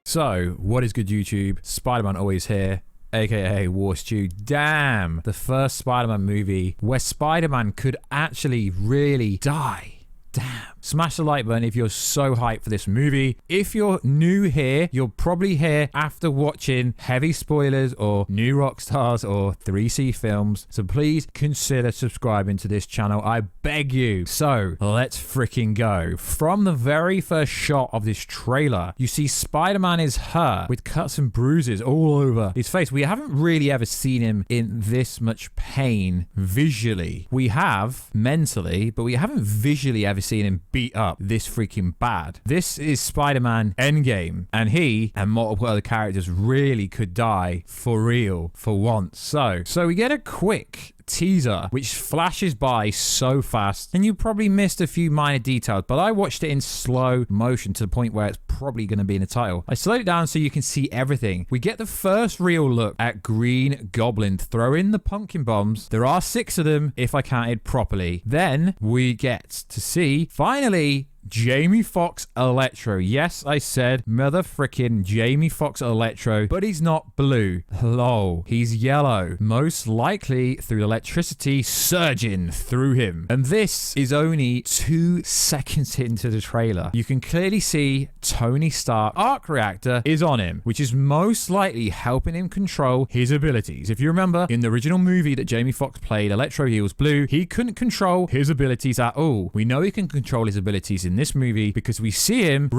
So, what is good, YouTube? Spider-Man always here, aka Warstu. Damn, the first Spider-Man movie where Spider-Man could actually really die. Damn. Smash the like button if you're so hyped for this movie. If you're new here, you're probably here after watching heavy spoilers or New Rockstars or 3C films. So please consider subscribing to this channel. I beg you. So let's freaking go. From the very first shot of this trailer, you see Spider-Man is hurt with cuts and bruises all over his face. We haven't really ever seen him in this much pain visually. We have mentally, but we haven't visually ever seen him beat up this freaking bad. This is Spider-Man Endgame, and he and multiple other characters really could die for real for once. So we get a quick teaser which flashes by so fast, and you probably missed a few minor details, but I watched it in slow motion to the point where it's probably going to be in the title. I slowed it down so you can see everything. We get the first real look at Green Goblin throwing the pumpkin bombs. There are 6 of them if I counted properly. Then we get to see finally Jamie Foxx Electro. Yes, I said mother frickin' Jamie Foxx Electro, but he's not blue. Lol. He's yellow. Most likely through electricity surging through him. And this is only 2 seconds into the trailer. You can clearly see Tony Stark arc reactor is on him, which is most likely helping him control his abilities. If you remember, in the original movie that Jamie Foxx played, Electro, he was blue. He couldn't control his abilities at all. We know he can control his abilities in this movie because we see him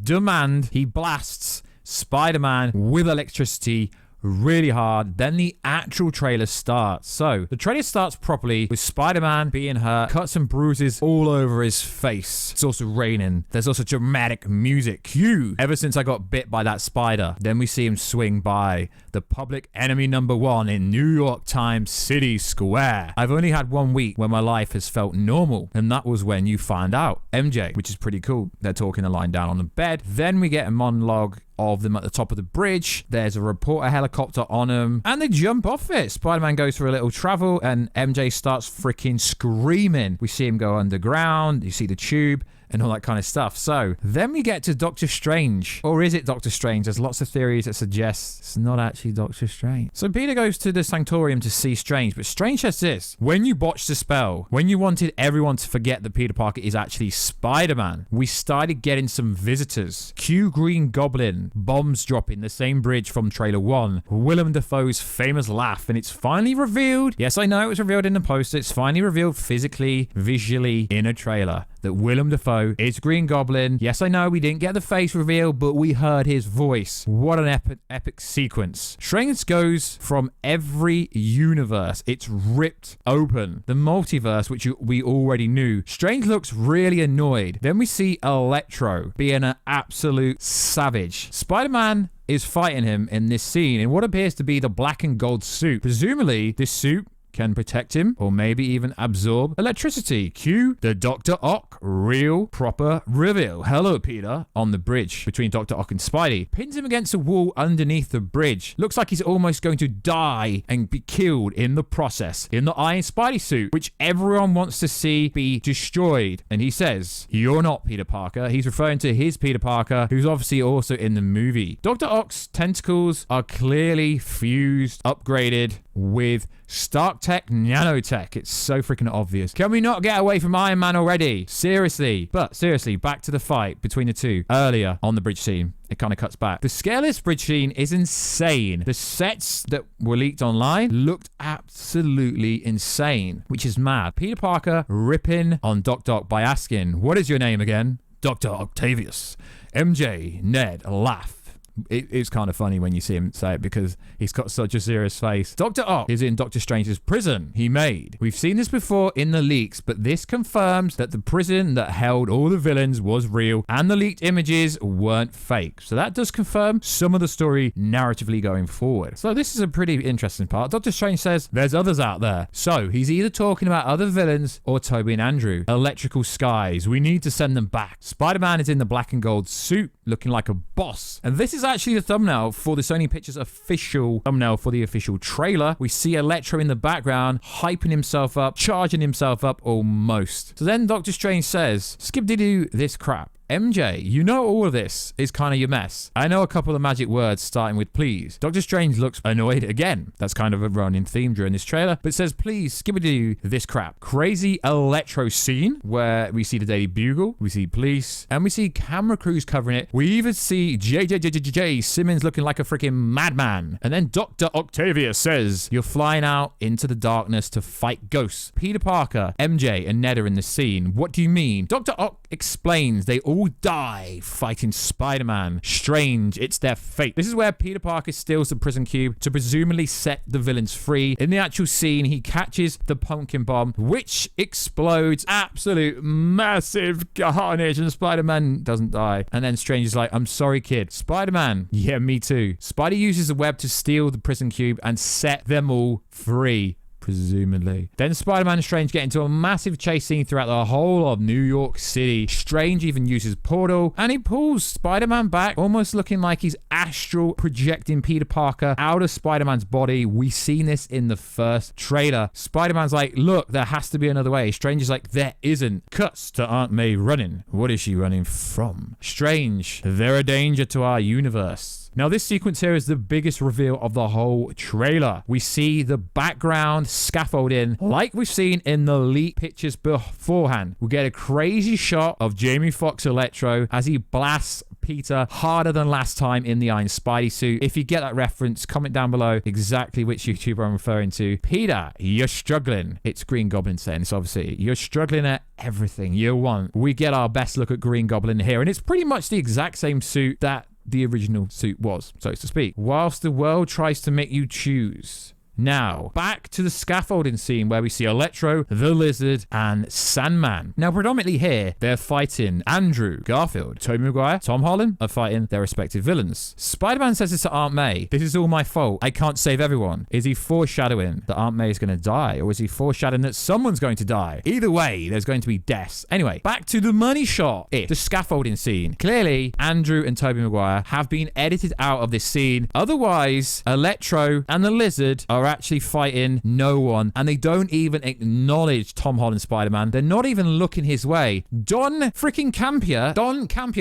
demand, he blasts Spider-Man with electricity really hard. Then the actual trailer starts. So the trailer starts properly with Spider-Man being hurt, cuts and bruises all over his face. It's also raining. There's also dramatic music. Cue Ever Since I Got Bit by That Spider. Then we see him swing by the public enemy #1 in New York Times City Square. I've only had 1 week where my life has felt normal, and that was when you find out MJ, which is pretty cool. They're talking a line down on the bed. Then we get a monologue of them at the top of the bridge. There's a reporter helicopter on them, and they jump off it. Spider-Man goes for a little travel, and MJ starts freaking screaming. We see him go underground. You see the tube and all that kind of stuff. So then we get to Doctor Strange. Or is it Doctor Strange? There's lots of theories that suggest it's not actually Doctor Strange. So Peter goes to the Sanctorium to see Strange, but Strange says this: when you botched the spell, when you wanted everyone to forget that Peter Parker is actually Spider-Man, we started getting some visitors. Cue Green Goblin, bombs dropping the same bridge from trailer 1, Willem Dafoe's famous laugh, and it's finally revealed. Yes, I know it was revealed in the poster. It's finally revealed physically, visually in a trailer that Willem Dafoe is Green Goblin. Yes, I know we didn't get the face reveal, but we heard his voice. What an epic sequence. Strange goes from every universe. It's ripped open. The multiverse, which we already knew. Strange looks really annoyed. Then we see Electro being an absolute savage. Spider-Man is fighting him in this scene in what appears to be the black and gold suit. Presumably, this suit can protect him or maybe even absorb electricity. Cue the Dr. Ock real proper reveal. Hello, Peter, on the bridge between Dr. Ock and Spidey. Pins him against a wall underneath the bridge. Looks like he's almost going to die and be killed in the process in the Iron Spidey suit, which everyone wants to see be destroyed. And he says, "You're not Peter Parker." He's referring to his Peter Parker, who's obviously also in the movie. Dr. Ock's tentacles are clearly fused, upgraded with Stark Tech nanotech. It's so freaking obvious. Can we not get away from Iron Man already? Seriously. But seriously, back to the fight between the two. Earlier on the bridge scene, it kind of cuts back. The scale of this bridge scene is insane. The sets that were leaked online looked absolutely insane, which is mad. Peter Parker ripping on Doc Ock by asking, "What is your name again?" "Dr. Octavius." MJ, Ned, laugh. It's kind of funny when you see him say it because he's got such a serious face. Dr. Ock is in Doctor Strange's prison he made. We've seen this before in the leaks, but this confirms that the prison that held all the villains was real and the leaked images weren't fake. So that does confirm some of the story narratively going forward. So this is a pretty interesting part. Doctor Strange says there's others out there. So he's either talking about other villains or Tobey and Andrew. Electrical skies. We need to send them back. Spider-Man is in the black and gold suit looking like a boss. And this is actually the thumbnail for the Sony Pictures official thumbnail for the official trailer. We see Electro in the background, hyping himself up, charging himself up almost. So then Doctor Strange says, "Skip-de-doo this crap." MJ, you know all of this is kind of your mess. I know a couple of magic words starting with please. Doctor Strange looks annoyed again. That's kind of a running theme during this trailer, but says please skibidi this crap. Crazy electro scene where we see the Daily Bugle, we see police, and we see camera crews covering it. We even see J. Simmons looking like a freaking madman. And then Dr. Octavius says you're flying out into the darkness to fight ghosts. Peter Parker, MJ, and Ned are in the scene. What do you mean? Dr. Ock explains they all die fighting Spider-Man. Strange, it's their fate. This is where Peter Parker steals the prison cube to presumably set the villains free. In the actual scene, he catches the pumpkin bomb, which explodes. Absolute massive carnage, and Spider-Man doesn't die. And then Strange is like, I'm sorry, kid. Spider-Man, yeah, me too. Spidey uses the web to steal the prison cube and set them all free. Presumably. Then Spider-Man and Strange get into a massive chase scene throughout the whole of New York City. Strange even uses Portal, and he pulls Spider-Man back, almost looking like he's astral projecting Peter Parker out of Spider-Man's body. We've seen this in the first trailer. Spider-Man's like, look, there has to be another way. Strange is like, there isn't. Cuts to Aunt May running. What is she running from? Strange, they're a danger to our universe. Now, this sequence here is the biggest reveal of the whole trailer. We see the background scaffolding like we've seen in the leaked pictures beforehand. We get a crazy shot of Jamie Foxx Electro as he blasts Peter harder than last time in the Iron Spidey suit. If you get that reference, comment down below exactly which YouTuber I'm referring to. Peter, you're struggling. It's Green Goblin saying this, obviously. You're struggling at everything you want. We get our best look at Green Goblin here, and it's pretty much the exact same suit that the original suit was, so to speak. Whilst the world tries to make you choose. Now, back to the scaffolding scene where we see Electro, the Lizard, and Sandman. Now, predominantly here, they're fighting Andrew, Garfield, Tobey Maguire, Tom Holland are fighting their respective villains. Spider-Man says this to Aunt May. This is all my fault. I can't save everyone. Is he foreshadowing that Aunt May is going to die? Or is he foreshadowing that someone's going to die? Either way, there's going to be deaths. Anyway, back to the money shot. The scaffolding scene. Clearly, Andrew and Tobey Maguire have been edited out of this scene. Otherwise, Electro and the Lizard are actually fighting no one, and they don't even acknowledge Tom Holland Spider-Man. They're not even looking his way. Don Campier,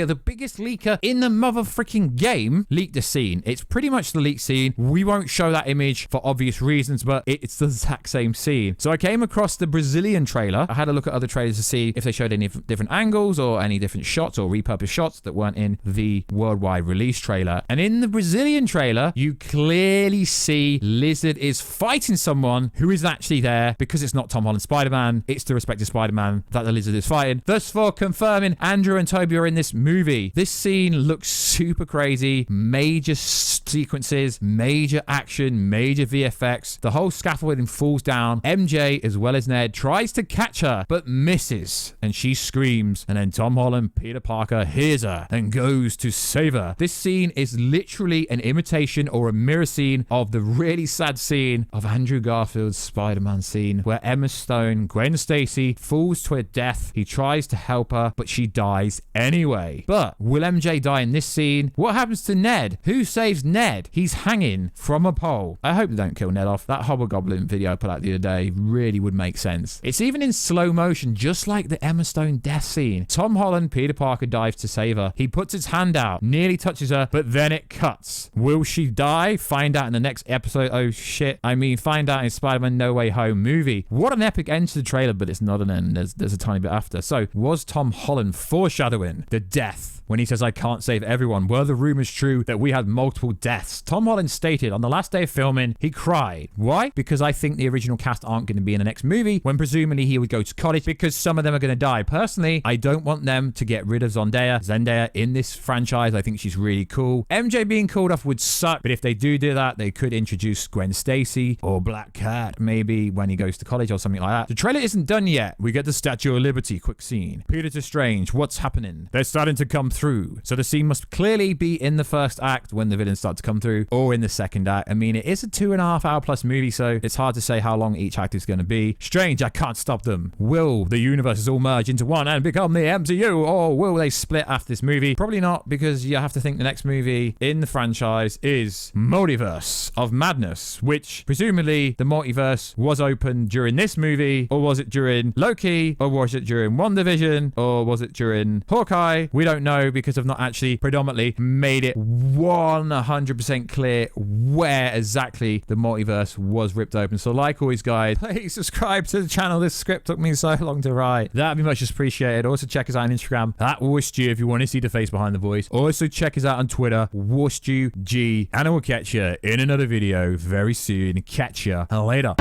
the biggest leaker in the mother freaking game, leaked the scene. It's pretty much the leaked scene. We won't show that image for obvious reasons, but it's the exact same scene. So I came across the Brazilian trailer. I had a look at other trailers to see if they showed any different angles or any different shots or repurposed shots that weren't in the worldwide release trailer. And in the Brazilian trailer, you clearly see Lizard is fighting someone who is actually there because it's not Tom Holland Spider-Man. It's the respective Spider-Man that the Lizard is fighting. Thus for confirming Andrew and Tobey are in this movie. This scene looks super crazy. Major sequences, major action, major VFX. The whole scaffolding falls down. MJ, as well as Ned, tries to catch her, but misses. And she screams. And then Tom Holland, Peter Parker, hears her and goes to save her. This scene is literally an imitation or a mirror scene of the really sad scene of Andrew Garfield's Spider-Man scene where Emma Stone, Gwen Stacy, falls to her death. He tries to help her, but she dies anyway. But will MJ die in this scene? What happens to Ned? Who saves Ned? He's hanging from a pole. I hope they don't kill Ned off. That Hobgoblin video I put out the other day really would make sense. It's even in slow motion, just like the Emma Stone death scene. Tom Holland, Peter Parker dives to save her. He puts his hand out, nearly touches her, but then it cuts. Will she die? Find out in the next episode. Oh shit. I mean, find out in Spider-Man No Way Home movie. What an epic end to the trailer, but it's not an end. There's a tiny bit after. So, was Tom Holland foreshadowing the death when he says, I can't save everyone? Were the rumors true that we had multiple deaths? Tom Holland stated on the last day of filming, he cried. Why? Because I think the original cast aren't going to be in the next movie, when presumably he would go to college, because some of them are going to die. Personally, I don't want them to get rid of Zendaya in this franchise. I think she's really cool. MJ being called off would suck, but if they do that, they could introduce Gwen Stacy or Black Cat, maybe when he goes to college or something like that. The trailer isn't done yet. We get the Statue of Liberty quick scene. Peter to Strange, what's happening? They're starting to come through. So the scene must clearly be in the first act when the villains start to come through, or in the second act. I mean, it is a 2.5 hour plus movie, so it's hard to say how long each act is going to be. Strange, I can't stop them. Will the universes all merge into one and become the MCU, or will they split after this movie? Probably not, because you have to think the next movie in the franchise is Multiverse of Madness, which which presumably the multiverse was open during this movie, or was it during Loki, or was it during WandaVision, or was it during Hawkeye? We don't know because I've not actually predominantly made it 100% clear where exactly the multiverse was ripped open. So like always, guys, please subscribe to the channel. This script took me so long to write. That'd be much appreciated. Also check us out on Instagram at Warstu if you want to see the face behind the voice. Also check us out on Twitter, WarstuG, and I will catch you in another video very soon. Catch ya later.